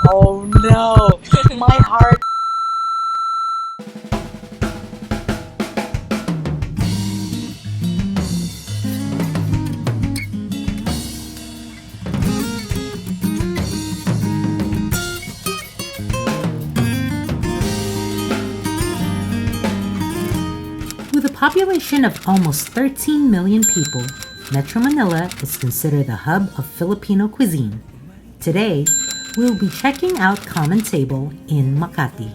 Oh no, my heart. With a population of almost 13 million people, Metro Manila is considered the hub of Filipino cuisine. Today, we'll be checking out Common Table in Makati.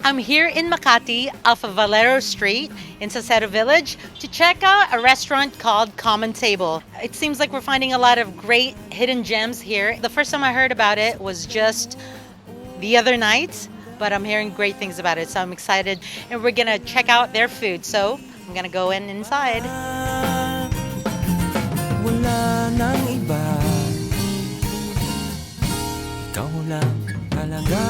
I'm here in Makati off of Valero Street in Salcedo Village to check out a restaurant called Common Table. It seems like we're finding a lot of great hidden gems here. The first time I heard about it was just the other night, but I'm hearing great things about it, so I'm excited. And we're gonna check out their food, so I'm gonna go inside. Wala nang iba, ikaw lang talaga.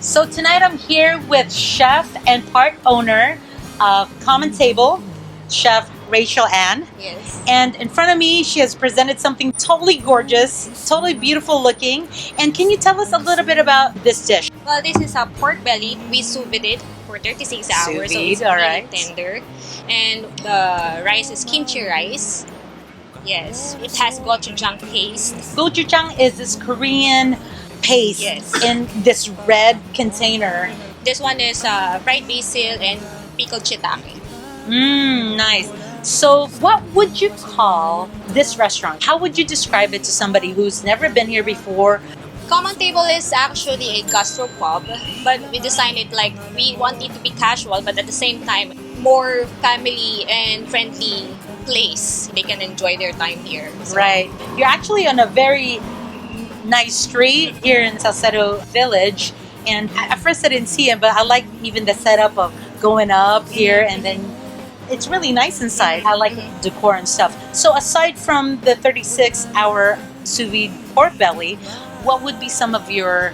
So tonight I'm here with chef and part owner of Common Table, Chef Rachel Ann. Yes. And in front of me, she has presented something totally gorgeous, totally beautiful looking. And can you tell us a little bit about this dish? Well, this is a pork belly. We sous-vide it for 36 hours, so Sous-vide, it's all really right. tender. And the rice is kimchi rice. Yes. It has gochujang paste. Gochujang is this Korean paste Yes. in this red container. This one is fried basil and pickled shiitake. Nice. So what would you call this restaurant? How would you describe it to somebody who's never been here before? Common Table is actually a gastropub, but we designed it like we want it to be casual, but at the same time, more family and friendly place. They can enjoy their time here. So, Right. You're actually on a very nice street here in Salcedo Village. And at first I didn't see it, but I like even the setup of going up here and then it's really nice inside. I like decor and stuff. So aside from the 36-hour sous vide pork belly, what would be some of your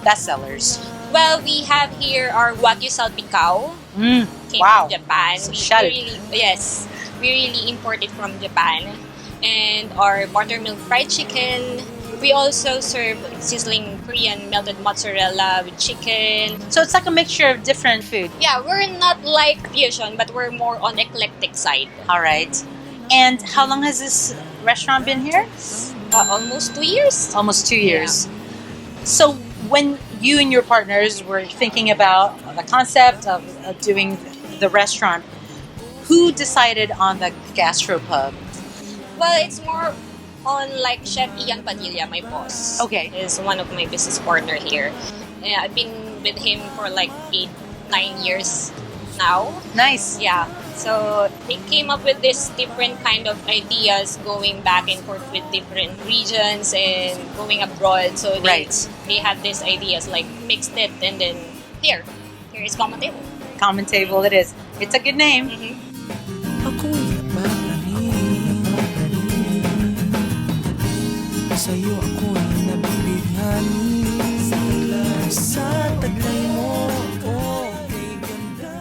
best sellers? Well, we have here our Wagyu salpicao. Came Wow. from Japan. So We shut it. yes, we really import it from Japan. And our buttermilk fried chicken. We also serve sizzling Korean melted mozzarella with chicken. So it's like a mixture of different food. Yeah, we're not like fusion, but we're more on eclectic side. All right. And how long has this restaurant been here? Almost 2 years. Almost 2 years. So when you and your partners were thinking about the concept of doing the restaurant, who decided on the Gastropub? Well, it's more on like Chef Ian Padilla, my boss. Okay. Is one of my business partner here. Yeah, I've been with him for like 8-9 years now. Nice. Yeah. So they came up with this different kind of ideas going back and forth with different regions and going abroad. So they had these ideas like mixed it and then here is Common Table. Common Table it is. It's a good name. Ako'y napapraning, sa'yo ako'y nabibighani. Sa taglay mo, oh, kay ganda.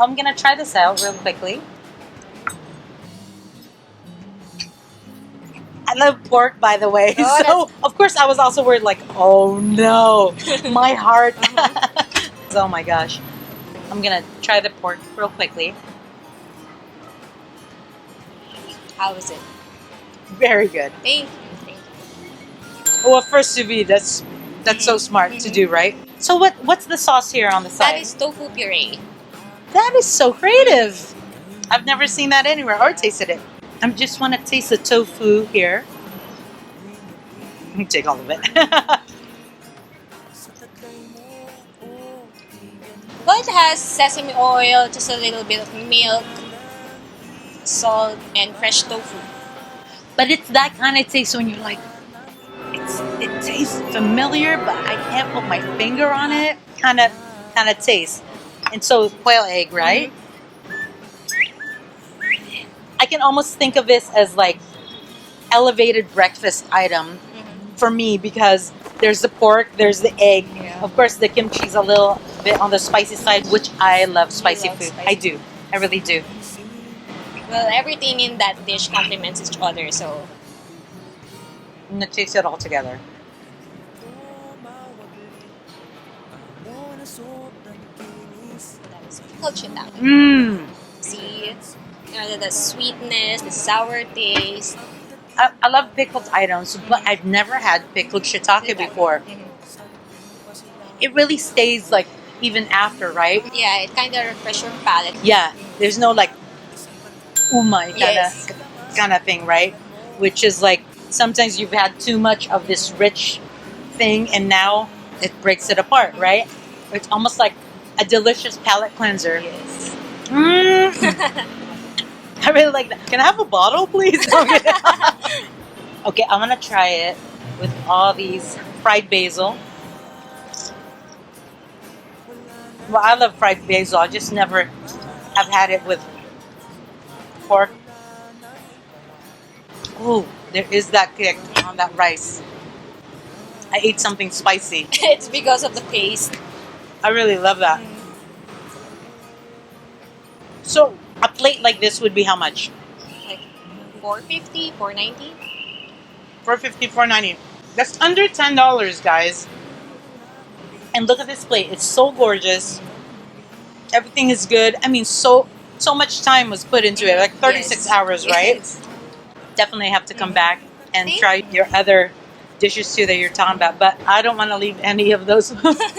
I'm gonna try this out real quickly. I love pork, by the way. Oh, So, of course, I was also worried, like, oh no, my heart. Oh my gosh. I'm gonna try the pork real quickly. How is it? Very good. Thank you. Thank you. Well, first sous vide, that's so smart to do, right? So what's the sauce here on the side? That is tofu puree. That is so creative. I've never seen that anywhere or tasted it. I just want to taste the tofu here. Take all of it. Well, it has sesame oil, just a little bit of milk, salt, and fresh tofu. But it's that kind of taste when you're like, it tastes familiar, but I can't put my finger on it. Kind of taste. And so quail egg, right? I can almost think of this as like elevated breakfast item for me because there's the pork, there's the egg. Yeah. Of course, the kimchi's a little bit on the spicy side, which I love spicy love food. spicy I do. I really do. Well, everything in that dish complements each other, so I'm gonna taste it all together. that is pickled shiitake. Mmm. See, the sweetness, the sour taste. I love pickled items, but I've never had pickled shiitake before. Mhm. It really stays like even after, right? Yeah, it kind of refreshes your palate. Yeah. There's no like umai Yes. kind of thing, right? Which is like sometimes you've had too much of this rich thing, and now it breaks it apart, right? It's almost like a delicious palate cleanser. Yes. Mm. I really like that. Can I have a bottle, please? Okay, I'm gonna try it with all these fried basil. Well, I love fried basil. I just never have had it with pork. Oh, there is that kick on that rice. I ate something spicy. It's because of the paste. I really love that. So a plate like this would be how much? Like 450, 490. $4.50, $4.90. That's under $10, guys. And look at this plate. It's so gorgeous. Everything is good. I mean, so much time was put into it. Like 36 Yes. hours, right? Yes. Definitely have to come back and Thank try your other dishes too that you're talking about. But I don't want to leave any of those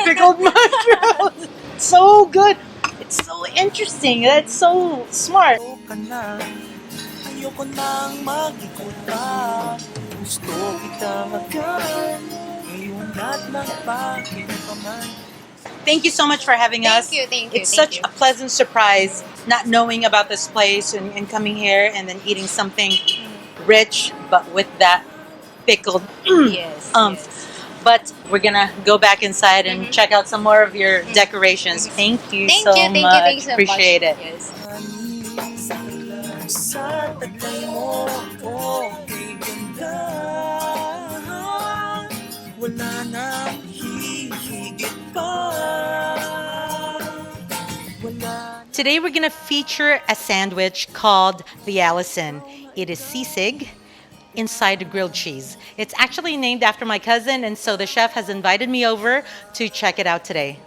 pickled mushrooms. So good. It's so interesting. That's so smart. ka na. Ayoko nang mag-ikot pa. Gusto kitang agad. Ngayon at magpakit pa man. Thank you so much for having us. Thank you. It's thank such you. a pleasant surprise not knowing about this place and coming here and then eating something rich but with that pickled Yes. umph. But we're gonna go back inside and check out some more of your decorations. Thank you Thank so you, thank you, much. thank you so Appreciate much. it. Yes. Sa taglay mo, oh, kay ganda. Wala nang hihigit pa. Wala Today we're going to feature a sandwich called the Allison. It is sisig inside a grilled cheese. It's actually named after my cousin, and so the chef has invited me over to check it out today.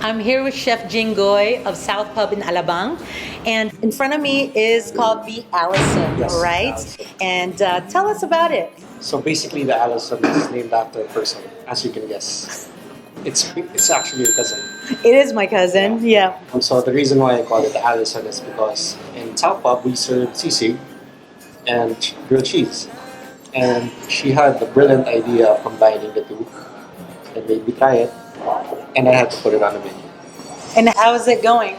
I'm here with Chef Jinggoy of South Pub in Alabang, and in front of me is called the Allison, Yes, right? Allison. And tell us about it. So basically, the Allison is named after a person, as you can guess. It's actually your cousin. It is my cousin, yeah. So the reason why I call it the Allison is because in South Pub we serve sisig and grilled cheese, and she had the brilliant idea of combining the two, and made me try it, and I had to put it on the menu. And how is it going?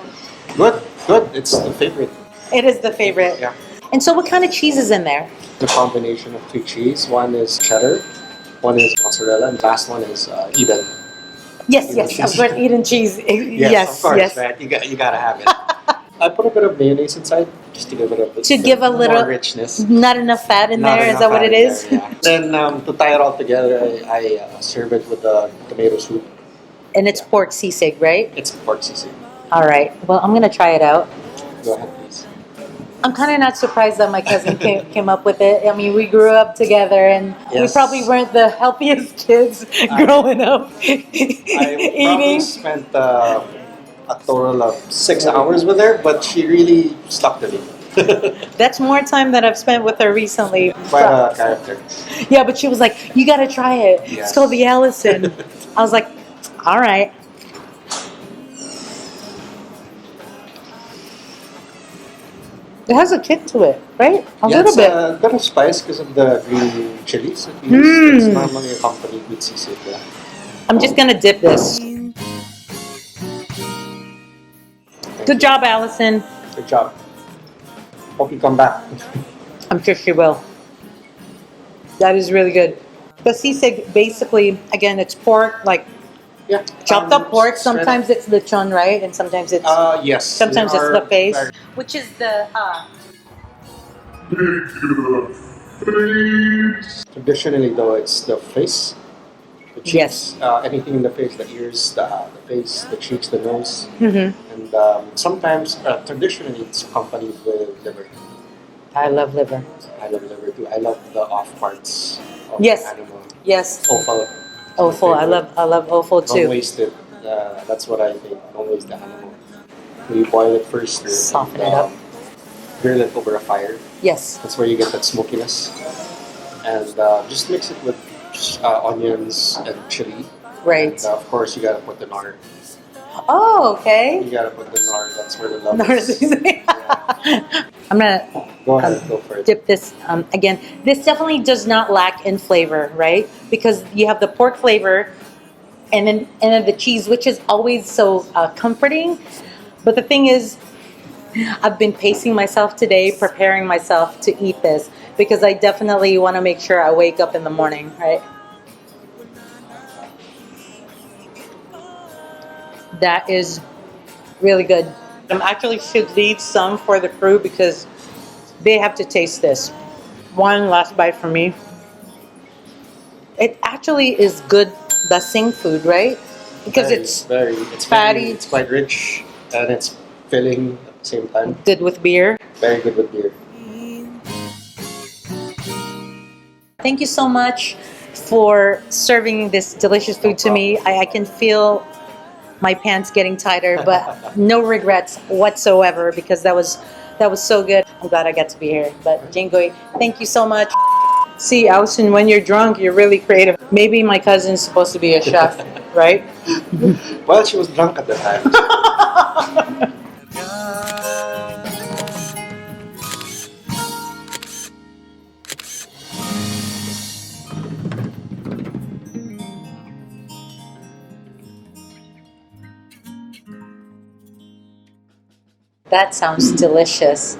Good, good. It's the favorite. It is the favorite. Yeah. And so what kind of cheese is in there? The combination of two cheese. One is cheddar, one is mozzarella, and the last one is Eden. Yes, Eden yes, cheese. of course, Eden cheese. Yes, of course, yes. right? You gotta have it. I put a bit of mayonnaise inside just to give it a little more richness. Not enough fat in Not there, is enough that what fat it in is? there, yeah. Then to tie it all together, I serve it with the tomato soup. And it's pork sisig, right? It's pork sisig. All right. Well, I'm going to try it out. Go ahead, please. I'm kind of not surprised that my cousin came up with it. I mean, we grew up together, and we Yes. probably weren't the healthiest kids growing up I probably eating. spent a total of 6 hours with her, but she really stuck to me. That's more time than I've spent with her recently. Quite a character. Yeah, but she was like, "You got to try it. It's Yes. called the Allison." I was like, "All right." It has a kick to it, right? A little It's bit. a bit of spice because of the green chilies that we use. It's normally accompanied with sisig. Yeah. I'm just gonna dip this. Good job, Allison. Good job. Hope you come back. I'm sure she will. That is really good. The sisig, basically, again, it's pork, like Yeah. chopped up pork. Straight up. Sometimes it's lechon, right? And sometimes it's Yes. sometimes there it's are the face, very- which is the Traditionally, though, it's the face, the Yes. cheeks, anything in the face, the ears, the face, the cheeks, the nose, Mhm. and sometimes, traditionally, it's accompanied with liver. I love liver. I love liver too. I love the off parts of Yes. the animal. Yes. Offal. Offal. I love offal Don't too. waste it. That's what I think. Don't waste the animal. We boil it first. Soften it up. Grill it over a fire. Yes. That's where you get that smokiness. And just mix it with onions and chili. Right. And, of course, you gotta put the nard. Oh, okay. You gotta put the nard. That's where the love Nard is. seasoning. Yeah. I'm gonna Go ahead, go for it. dip this again. This definitely does not lack in flavor, right? Because you have the pork flavor, and then the cheese, which is always so comforting. But the thing is, I've been pacing myself today, preparing myself to eat this because I definitely want to make sure I wake up in the morning, right? That is really good. I actually should leave some for the crew because they have to taste this. One last bite for me. It actually is good dusting food, right? Because it's fatty. It's quite rich and it's filling at the same time. good with beer. Very good with beer. Thank you so much for serving this delicious food to me. I can feel my pants getting tighter, but no regrets whatsoever because that was so good. I'm glad I got to be here. But Jinggoy, thank you so much. See, Allison, when you're drunk, you're really creative. Maybe my cousin's supposed to be a chef, right? Well, she was drunk at the time. That sounds delicious.